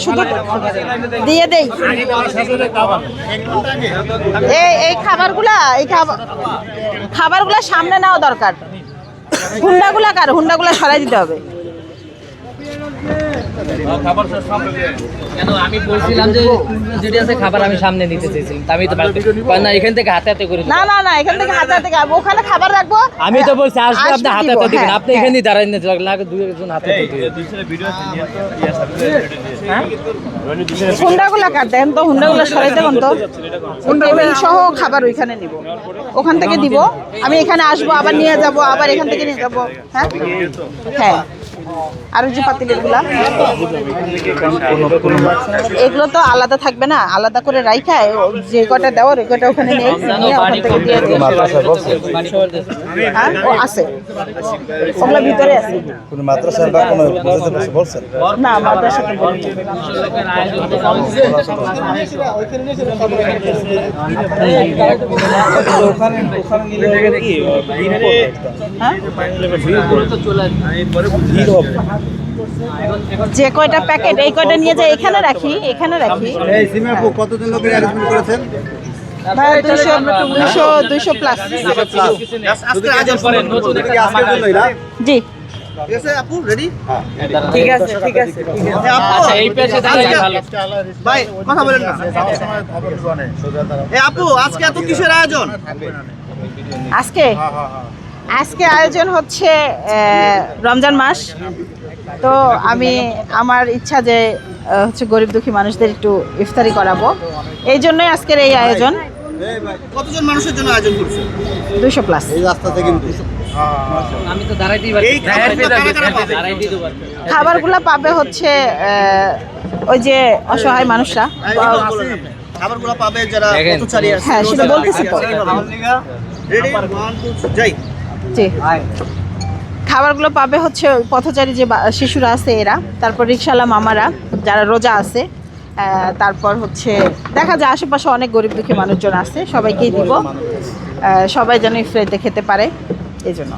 শুধু দিয়ে দেই। এই খাবারগুলা সামনে নেওয়া দরকার। হুন্ডাগুলা সরাই দিতে হবে। কেন আমি বলছিলাম যে যেটা আছে খাবার আমি সামনে নিতে চেয়েছিলাম, আমি তো না এখান থেকে হাতে হাতে করে না এখান থেকে হাতে হাতে ওখানে খাবার রাখবো। আমি তো বলছি আসলে আপনি হাতে হাতে দিবেন, আপনি এখানেই দাঁড়ায় নিতে লাগে দুই একজন হাতে হাতে হুন্ডাগুলা কাট দেন তো, হুন্ডাগুলা সরাই দেবেন তো। টেবিল সহ খাবার ওইখানে নিব, ওখান থেকে দিব। আমি এখানে আসবো, আবার নিয়ে যাব, আবার এখান থেকে নিয়ে যাবো। হ্যাঁ হ্যাঁ, আর যে পাতিলেরগুলা এগুলো তো আলাদা থাকবে না, আলাদা করে রাইখা যে কটা দেওয়ার ওই কটা ওখানে নিয়ে ওখান থেকে দিয়ে দিই। হ্যাঁ ও আছে, ওগুলো ভিতরে আছে। কোন মাদ্রাসার বা কোন মসজিদের বলছেন? না মাদ্রাসা তো বলিনি। যে কয়টা প্যাকেট এই কয়টা নিয়ে যাই এখানে রাখি। এই সিমা আপু কতজন লোকের অ্যারেঞ্জমেন্ট করেছেন? 200 প্লাস। আজকে আয়োজন করেন নতুন থেকে আজকের জন্যই না? জি ঠিক আছে আপু রেডি? ঠিক আছে। আচ্ছা এই পাশে দাঁড়ালে ভালো। ভাই কথা বলেন না। এই আপু আজকে এত কিসের আয়োজন? আজকে আয়োজন হচ্ছে রমজান মাস, তো আমার ইচ্ছা যে হচ্ছে গরিব দুঃখী মানুষদের একটু ইফতারি করাবো, এই জন্যই আজকের এই আয়োজন। কতজন মানুষের জন্য আয়োজন করছেন? 200 প্লাস। এই রাস্তাতে কিন্তু আমি তো দাঁড়াইতেই পারি। এই খাবারগুলো কারা কারা পাবে? দাঁড়াইতেই দেব। খাবারগুলো পাবে হচ্ছে ওই যে অসহায় মানুষরা। খাবারগুলো পাবে যারা পথচারী আছে। হ্যাঁ সেটা বলতেছি তো। রেডি 1 2 যাই। জি, খাবারগুলো পাবে হচ্ছে পথচারী যে শিশুরা আছে এরা, তারপর রিকশাওয়ালা মামারা যারা রোজা আছে, তারপর হচ্ছে দেখা যায় আশেপাশে অনেক গরিব দুঃখী মানুষজন আছে, সবাইকেই দিব। সবাই যেন ইফতারিতে খেতে পারে এই জন্য।